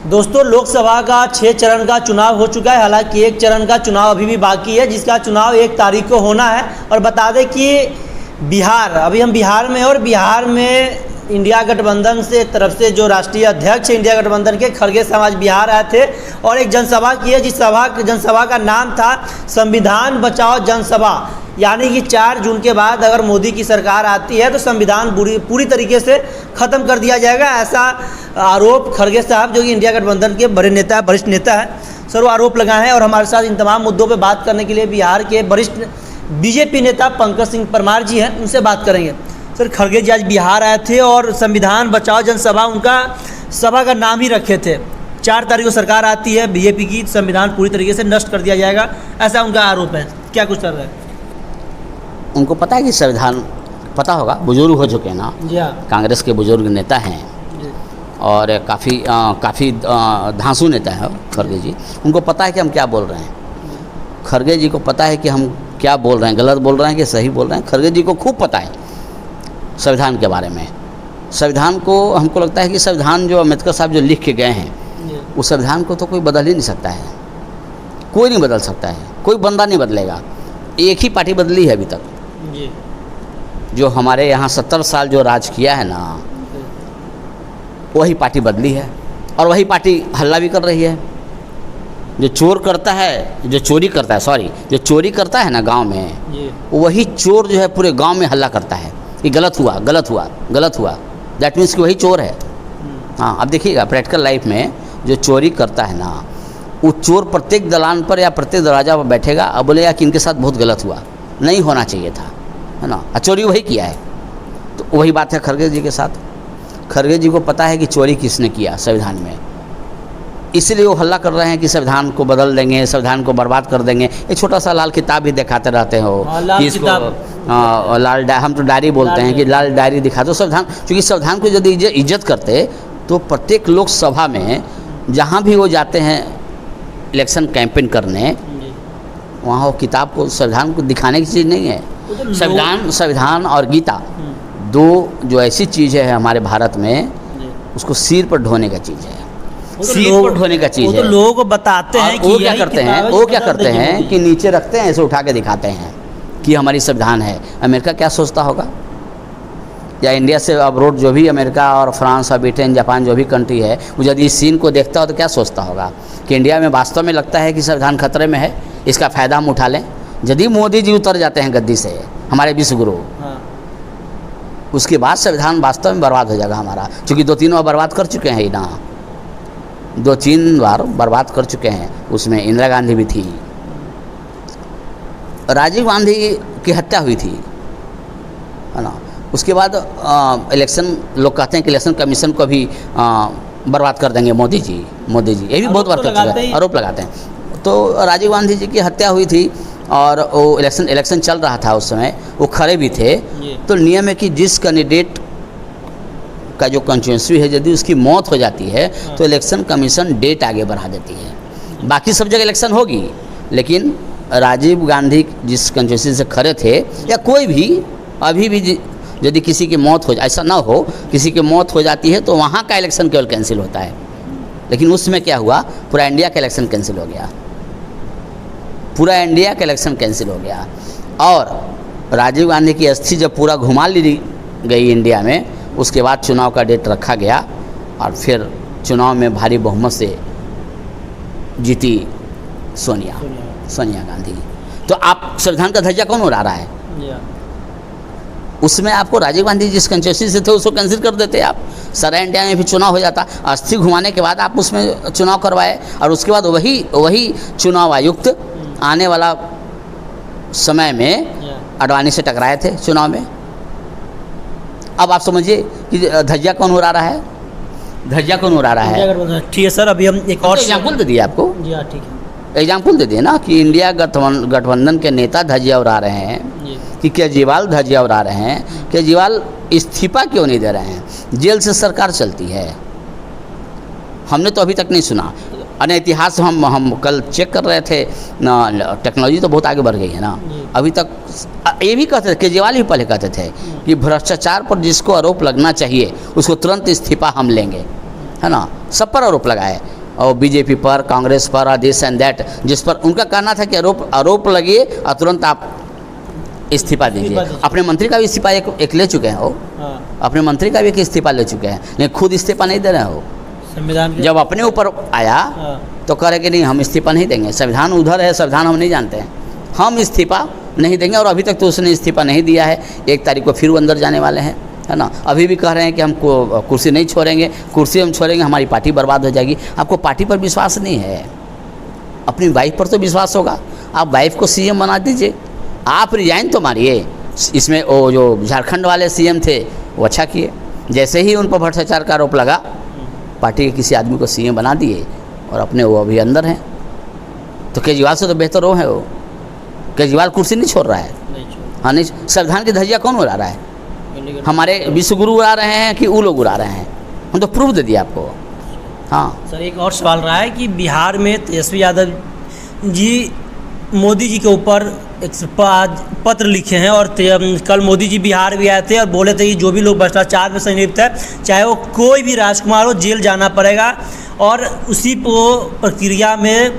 दोस्तों, लोकसभा का 6 चरण का चुनाव हो चुका है। हालांकि एक चरण का चुनाव अभी भी बाकी है, जिसका चुनाव 1 तारीख को होना है। और बता दें कि अभी हम बिहार में हैं और बिहार में इंडिया गठबंधन से तरफ से जो राष्ट्रीय अध्यक्ष है इंडिया गठबंधन के, खड़गे साहब आज बिहार आए थे और एक जनसभा की है, जिस जनसभा का नाम था संविधान बचाओ जनसभा। यानी कि 4 जून के बाद अगर मोदी की सरकार आती है तो संविधान पूरी तरीके से ख़त्म कर दिया जाएगा, ऐसा आरोप खड़गे साहब, जो कि इंडिया गठबंधन के बड़े नेता, वरिष्ठ नेता है, सर, वो आरोप लगाए हैं। और हमारे साथ इन तमाम मुद्दों पर बात करने के लिए बिहार के वरिष्ठ बीजेपी नेता पंकज सिंह परमार जी हैं, उनसे बात करेंगे। सर, खड़गे जी आज बिहार आए थे और संविधान बचाओ जनसभा, उनका सभा का नाम ही रखे थे। 4 तारीख को सरकार आती है बीजेपी की, संविधान पूरी तरीके से नष्ट कर दिया जाएगा, ऐसा उनका आरोप है। क्या कुछ कर रहे हैं? उनको पता है कि संविधान, पता होगा, बुजुर्ग हो चुके हैं ना, कांग्रेस के बुजुर्ग नेता हैं और काफ़ी धांसू नेता है खड़गे जी। उनको पता है कि हम क्या बोल रहे हैं। खड़गे जी को पता है कि हम क्या बोल रहे हैं, गलत बोल रहे हैं कि सही बोल रहे हैं। खड़गे जी को खूब पता है संविधान के बारे में। संविधान को, हमको लगता है कि संविधान जो अम्बेडकर साहब जो लिख के गए हैं, उस संविधान को तो कोई बदल ही नहीं सकता है, कोई नहीं बदल सकता है, कोई बंदा नहीं बदलेगा। एक ही पार्टी बदली है अभी तक, जो हमारे यहाँ 70 साल जो राज किया है ना, वही पार्टी बदली है और वही पार्टी हल्ला भी कर रही है। जो चोर करता है, जो चोरी करता है ना गांव में, वही चोर जो है पूरे गांव में हल्ला करता है कि गलत हुआ। दैट मीन्स कि वही चोर है। हाँ, अब देखिएगा प्रैक्टिकल लाइफ में जो चोरी करता है ना, वो चोर प्रत्येक दलान पर या प्रत्येक दरवाजा पर बैठेगा और बोलेगा कि इनके साथ बहुत गलत हुआ, नहीं होना चाहिए था, है ना, चोरी वही किया है। तो वही बात है खड़गे जी के साथ। खड़गे जी को पता है कि चोरी किसने किया संविधान में, इसलिए वो हल्ला कर रहे हैं कि संविधान को बदल देंगे, संविधान को बर्बाद कर देंगे। एक छोटा सा लाल किताब भी दिखाते रहते हो कि इसको हम तो डायरी बोलते हैं कि लाल डायरी दिखा दो संविधान। क्योंकि संविधान को यदि इज्जत करते तो प्रत्येक लोकसभा में जहाँ भी वो जाते हैं इलेक्शन कैंपेन करने, वहाँ वो किताब को, संविधान को दिखाने की चीज़ नहीं है। संविधान और गीता दो जो ऐसी चीज़ है हमारे भारत में, उसको सिर पर ढोने का चीज़ है, सिर पर ढोने का चीज़ है। तो लोगों को बताते हैं कि वो क्या करते हैं कि नीचे रखते हैं, ऐसे उठा के दिखाते हैं कि हमारी संविधान है। अमेरिका क्या सोचता होगा, या इंडिया से अब्रोड जो भी अमेरिका और फ्रांस और ब्रिटेन, जापान जो भी कंट्री है, वो यदि इस सीन को देखता हो तो क्या सोचता होगा कि इंडिया में वास्तव में लगता है कि संविधान खतरे में है, इसका फ़ायदा हम उठा लें। यदि मोदी जी उतर जाते हैं गद्दी से, हमारे विश्वगुरु, उसके बाद संविधान वास्तव में बर्बाद हो जाएगा हमारा। चूँकि 2-3 बार बर्बाद कर चुके हैं ना, 2-3 बार बर्बाद कर चुके हैं। उसमें इंदिरा गांधी भी थी, राजीव गांधी की हत्या हुई थी, है ना। उसके बाद इलेक्शन, लोग कहते हैं कि इलेक्शन कमीशन को भी बर्बाद कर देंगे मोदी जी। ये भी बहुत बार कर चुके हैं, आरोप लगाते हैं। तो राजीव गांधी जी की हत्या हुई थी और वो इलेक्शन चल रहा था उस समय, वो खड़े भी थे। तो नियम है कि जिस कैंडिडेट का जो कंस्टिट्यूंसी है, यदि उसकी मौत हो जाती है तो इलेक्शन कमीशन डेट आगे बढ़ा देती है। बाकी सब जगह इलेक्शन होगी, लेकिन राजीव गांधी जिस कंस्टिट्यूंसी से खड़े थे, या कोई भी अभी भी यदि किसी की मौत हो जाए, ऐसा ना हो, किसी की मौत हो जाती है तो वहाँ का इलेक्शन केवल कैंसिल होता है। लेकिन उसमें क्या हुआ, पूरा इंडिया का इलेक्शन कैंसिल हो गया, पूरा इंडिया का इलेक्शन कैंसिल हो गया। और राजीव गांधी की अस्थि जब पूरा घुमा ली गई इंडिया में, उसके बाद चुनाव का डेट रखा गया और फिर चुनाव में भारी बहुमत से जीती सोनिया गांधी। तो आप संविधान का धज्जा कौन उड़ा रहा है? उसमें आपको राजीव गांधी जिस कंस्टिट्यूंसी से थे उसको कैंसिल कर देते आप, सारा इंडिया में फिर चुनाव हो जाता। अस्थि घुमाने के बाद आप उसमें चुनाव करवाए और उसके बाद वही चुनाव आयुक्त आने वाला समय में अडवाणी से टकराए थे चुनाव में। अब आप समझिए कि धज्जा कौन उड़ा रहा है, ठीक है सर, अभी हम एक और एग्जाम्पल दे दिए आपको। जी हाँ, ठीक है, एग्जाम्पल दे दिए ना कि इंडिया गठबंधन के नेता धज्जिया उड़ा रहे हैं, कि केजरीवाल धज्जिया उड़ा रहे हैं। केजरीवाल इस्तीफा क्यों नहीं दे रहे हैं? जेल से सरकार चलती है, हमने तो अभी तक नहीं सुना। अने इतिहास हम कल चेक कर रहे थे ना, टेक्नोलॉजी तो बहुत आगे बढ़ गई है ना। अभी तक ये भी कहते थे, केजरीवाल ही पहले कहते थे कि भ्रष्टाचार पर जिसको आरोप लगना चाहिए उसको तुरंत इस्तीफा हम लेंगे, है ना। सब पर आरोप लगाए, और बीजेपी पर, कांग्रेस पर, दिस एंड दैट, जिस पर उनका कहना था कि आरोप लगे और तुरंत आप इस्तीफा दीजिए। अपने मंत्री का भी इस्तीफा एक ले चुके हैं वो, अपने मंत्री का भी एक इस्तीफा ले चुके हैं, लेकिन खुद इस्तीफा नहीं दे रहे हो। संविधान जब अपने ऊपर आया तो कह रहे कि नहीं हम इस्तीफा नहीं देंगे, संविधान उधर है, संविधान हम नहीं जानते हैं, हम इस्तीफा नहीं देंगे। और अभी तक तो उसने इस्तीफा नहीं दिया है। 1 तारीख को फिर वो अंदर जाने वाले हैं, है ना। अभी भी कह रहे हैं कि हम कुर्सी नहीं छोड़ेंगे, कुर्सी हम छोड़ेंगे हमारी पार्टी बर्बाद हो जाएगी। आपको पार्टी पर विश्वास नहीं है, अपनी वाइफ पर तो विश्वास होगा। आप वाइफ को सीएम बना दीजिए, आप रिजाइन तो मारिए। इसमें वो जो झारखंड वाले सीएम थे वो अच्छा किए, जैसे ही उन पर भ्रष्टाचार का आरोप लगा पार्टी के किसी आदमी को सीएम बना दिए, और अपने वो अभी अंदर हैं। तो केजरीवाल से तो बेहतर वो है, वो केजरीवाल कुर्सी नहीं छोड़ रहा है। हाँ नहीं, संविधान की धज्जियाँ कौन उड़ा रहा है? हमारे विश्वगुरु उड़ा रहे हैं कि वो लोग उड़ा रहे हैं? हम तो प्रूफ दे दिया आपको। हाँ सर, एक और सवाल रहा है कि बिहार में तेजस्वी यादव जी मोदी जी के ऊपर एक पत्र लिखे हैं, और कल मोदी जी बिहार भी आए थे और बोले थे कि जो भी लोग भ्रष्टाचार में संलिप्त है, चाहे वो कोई भी राजकुमार हो, जेल जाना पड़ेगा। और उसी प्रक्रिया में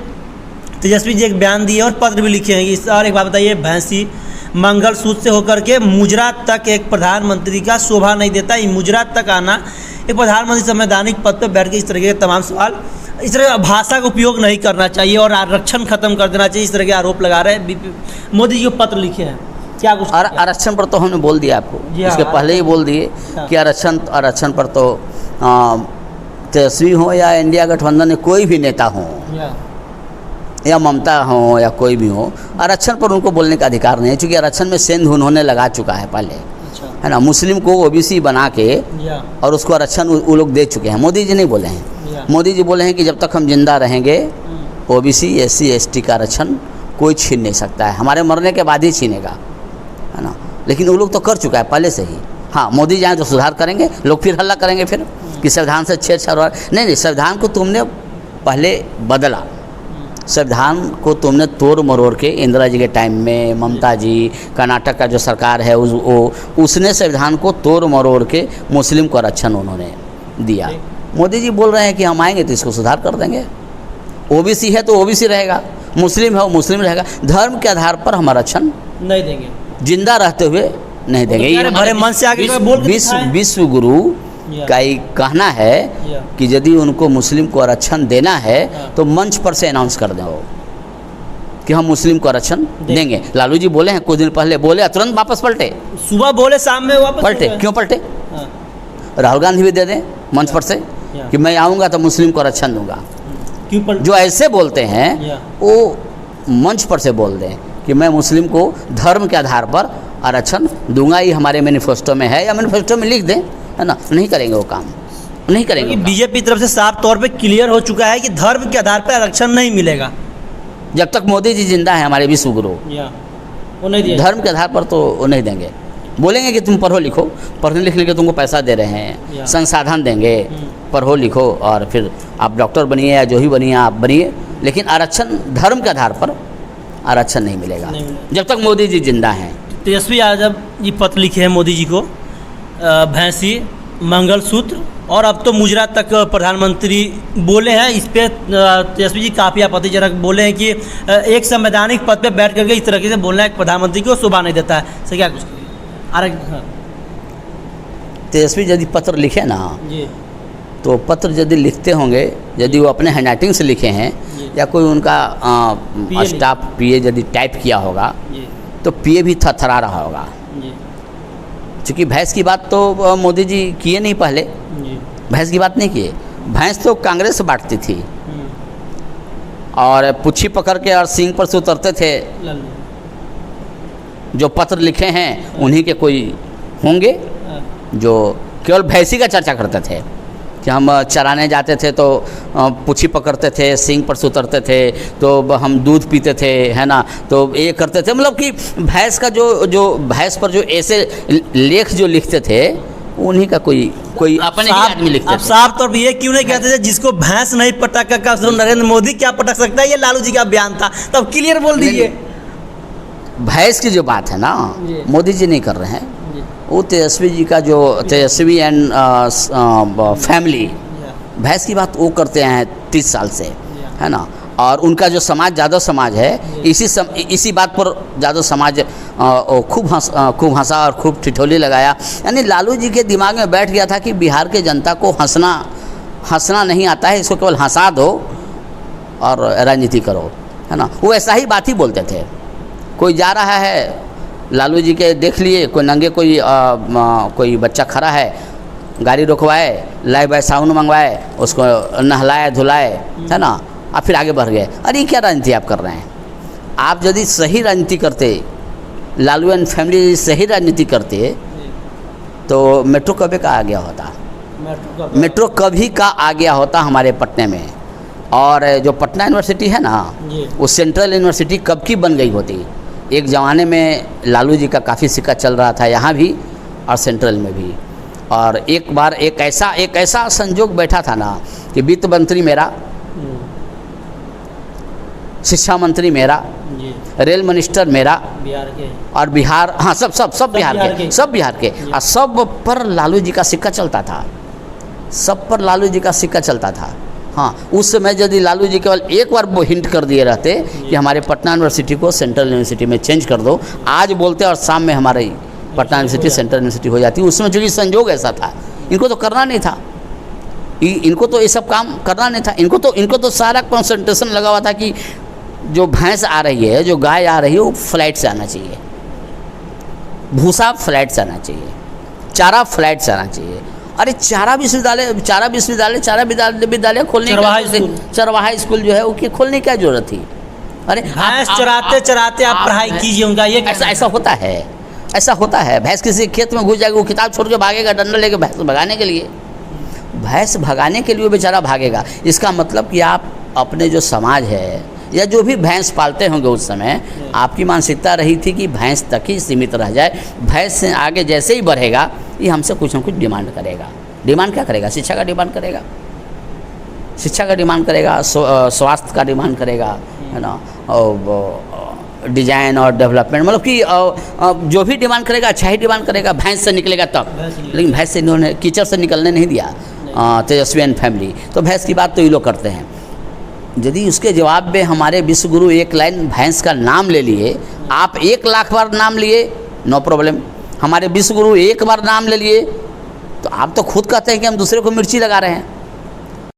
तेजस्वी जी एक बयान दिए और पत्र भी लिखे हैं। इस और एक बात बताइए, भैंसी मंगलसूत्र से होकर के मुजरा तक एक प्रधानमंत्री का शोभा नहीं देता। ये मुजरा तक आना, एक प्रधानमंत्री संवैधानिक पद पर बैठ के इस तरह के तमाम सवाल, इस तरह भाषा का उपयोग नहीं करना चाहिए और आरक्षण खत्म कर देना चाहिए, इस तरह के आरोप लगा रहे हैं। मोदी जी को पत्र लिखे हैं, क्या कुछ? आरक्षण पर तो हमने बोल दिया आपको, इसके पहले ही बोल दिए कि आरक्षण पर तो तेजस्वी हो या इंडिया गठबंधन में कोई भी नेता हो, या ममता हो या कोई भी हो, आरक्षण पर उनको बोलने का अधिकार नहीं है, क्योंकि आरक्षण में सेंध उन्होंने लगा चुका है पहले, है ना। मुस्लिम को ओबीसी बना के और उसको आरक्षण वो लोग दे चुके हैं। मोदी जी नहीं बोले हैं, मोदी जी बोले हैं कि जब तक हम जिंदा रहेंगे ओबीसी SC ST का आरक्षण कोई छीन नहीं सकता है, हमारे मरने के बाद ही छीनेगा, है ना। लेकिन वो लोग तो कर चुका है पहले से ही। हाँ, मोदी जी आए तो सुधार करेंगे, लोग फिर हल्ला करेंगे फिर कि संविधान से छेड़छाड़। नहीं, संविधान को तुमने पहले बदला, संविधान को तुमने तोड़ मरोड़ के इंदिरा जी के टाइम में, ममता जी, कर्नाटक का जो सरकार है उसने संविधान को तोड़ मरोड़ के मुस्लिम को आरक्षण उन्होंने दिया। मोदी जी बोल रहे हैं कि हम आएंगे तो इसको सुधार कर देंगे। ओबीसी है तो ओबीसी रहेगा, मुस्लिम है वो मुस्लिम रहेगा, धर्म के आधार पर हम आरक्षण नहीं देंगे, जिंदा रहते हुए नहीं देंगे। ये हमारे मन से आगे विश्व गुरु का ही कहना है कि यदि उनको मुस्लिम को आरक्षण देना है तो मंच पर से अनाउंस कर दें वो कि हम मुस्लिम को आरक्षण देंगे। लालू जी बोले हैं, कुछ दिन पहले बोले, तुरंत वापस पलटे, सुबह बोले शाम में वापस पलटे। क्यों पलटे? राहुल गांधी भी दे दें मंच पर से कि मैं आऊँगा तो मुस्लिम को आरक्षण दूंगा। जो ऐसे बोलते हैं वो मंच पर से बोल दें कि मैं मुस्लिम को धर्म के आधार पर आरक्षण दूंगा, ये हमारे मैनिफेस्टो में है, या मैनिफेस्टो में लिख दें, है ना। नहीं करेंगे वो काम, नहीं करेंगे। बीजेपी की तरफ से साफ तौर पे क्लियर हो चुका है कि धर्म के आधार पर आरक्षण नहीं मिलेगा जब तक मोदी जी जिंदा है, हमारे विश्व गुरु, वो नहीं दिया। धर्म के आधार पर तो वो नहीं देंगे। बोलेंगे कि तुम पढ़ो लिखो, पढ़ने लिखने के तुमको पैसा दे रहे हैं, संसाधन देंगे, पढ़ो लिखो और फिर आप डॉक्टर बनिए या जो ही बनिए आप बनिए, लेकिन आरक्षण धर्म के आधार पर आरक्षण नहीं मिलेगा जब तक मोदी जी जिंदा हैं। तेजस्वी यादव जी पत्र लिखे हैं मोदी जी को, भैंसी मंगलसूत्र और अब तो मुजरा तक प्रधानमंत्री बोले हैं। इस पर तेजस्वी जी काफ़ी आपत्तिजनक बोले हैं कि एक संवैधानिक पद पे बैठ करके इस तरीके से बोलना एक प्रधानमंत्री को शोभा नहीं देता है। सर क्या कुछ तेजस्वी यदि पत्र लिखे ना जी, तो पत्र यदि लिखते होंगे, यदि वो अपने हैंडराइटिंग से लिखे हैं या कोई उनका स्टाफ PA यदि टाइप किया होगा तो PA भी थरथरा रहा होगा। क्योंकि भैंस की बात तो मोदी जी किए नहीं, पहले भैंस की बात नहीं किए। भैंस तो कांग्रेस से बांटती थी और पुच्छी पकड़ के और सींग पर से उतरते थे। जो पत्र लिखे हैं उन्हीं के कोई होंगे जो केवल भैंसी का चर्चा करते थे कि हम चराने जाते थे तो पुच्छी पकड़ते थे, सींग पर से उतरते थे, तो हम दूध पीते थे, है ना, तो ये करते थे। मतलब कि भैंस का जो भैंस पर जो ऐसे लेख जो लिखते थे उन्हीं का कोई अपने ही आदमी लिखते थे। साफ तौर पर ये क्यों नहीं कहते थे जिसको भैंस नहीं पटक का नरेंद्र मोदी क्या पटक सकता है? ये लालू जी का बयान था, तब क्लियर बोल दीजिए। भैंस की जो बात है ना मोदी जी नहीं कर रहे हैं, वो तेजस्वी जी का जो तेजस्वी एंड फैमिली भैंस की बात वो करते हैं 30 साल से, है ना। और उनका जो समाज यादव समाज है, इसी बात पर यादव समाज खूब हंसा और खूब ठिठोली लगाया। यानी लालू जी के दिमाग में बैठ गया था कि बिहार के जनता को हंसना नहीं आता है, इसको केवल हंसा दो और राजनीति करो, है ना। वो ऐसा ही बात ही बोलते थे। कोई जा रहा है, लालू जी के देख लिए, कोई नंगे कोई बच्चा खड़ा है, गाड़ी रोकवाए, लाइव बाय साउंड मंगवाए, उसको नहलाए धुलाए, है ना, और फिर आगे बढ़ गए। अरे ये क्या राजनीति आप कर रहे हैं? आप यदि सही राजनीति करते, लालू एंड फैमिली सही राजनीति करते, तो मेट्रो कभी का आ गया होता, मेट्रो कभी का आ गया होता हमारे पटना में। और जो पटना यूनिवर्सिटी है ना, वो सेंट्रल यूनिवर्सिटी कब की बन गई होती। एक ज़माने में लालू जी का काफ़ी सिक्का चल रहा था, यहाँ भी और सेंट्रल में भी। और एक बार एक ऐसा संजोग बैठा था ना कि वित्त मंत्री मेरा, शिक्षा मंत्री मेरा, रेल मिनिस्टर मेरा, बिहार के और बिहार, हाँ सब बिहार के और सब पर लालू जी का सिक्का चलता था, सब पर लालू जी का सिक्का चलता था। हाँ, उस समय यदि लालू जी केवल एक बार वो हिंट कर दिए रहते कि हमारे पटना यूनिवर्सिटी को सेंट्रल यूनिवर्सिटी में चेंज कर दो, आज बोलते और शाम में हमारी पटना यूनिवर्सिटी सेंट्रल यूनिवर्सिटी हो जाती। उसमें जो संजोग ऐसा था, इनको तो करना नहीं था, इनको तो ये सब काम करना नहीं था। इनको तो सारा कंसंट्रेशन लगा हुआ था कि जो भैंस आ रही है, जो गाय आ रही है, वो फ्लाइट से आना चाहिए, भूसा फ्लाइट से आना चाहिए, चारा फ्लाइट से आना चाहिए। अरे चारा विश्वविद्यालय खोलने, चरवाहा स्कूल जो है वो खोलने की क्या जरूरत थी? अरे भैंस चराते आप पढ़ाई कीजिए उनका, ये ऐसा होता है। भैंस किसी खेत में घुस जाएगी, वो किताब छोड़ के भागेगा डंडा लेके भैंस भगाने के लिए, वो बेचारा भागेगा। इसका मतलब कि आप अपने जो समाज है या जो भी भैंस पालते होंगे उस समय, आपकी मानसिकता रही थी कि भैंस तक ही सीमित रह जाए। भैंस से आगे जैसे ही बढ़ेगा, ये हमसे कुछ न कुछ डिमांड करेगा। डिमांड क्या करेगा? शिक्षा का डिमांड करेगा, स्वास्थ्य का डिमांड करेगा, है ना, डिजाइन और डेवलपमेंट, मतलब कि जो भी डिमांड करेगा अच्छा ही डिमांड करेगा। भैंस से निकलेगा तब, लेकिन भैंस से इन्होंने कीचड़ से निकलने नहीं दिया तेजस्वी एंड फैमिली। तो भैंस की बात तो ये लोग करते हैं। यदि उसके जवाब में हमारे विश्वगुरु एक लाइन भैंस का नाम ले लिए, आप 1 लाख बार नाम लिए, नो प्रॉब्लम। हमारे विश्वगुरु एक बार नाम ले लिए, तो आप तो खुद कहते हैं कि हम दूसरे को मिर्ची लगा रहे हैं।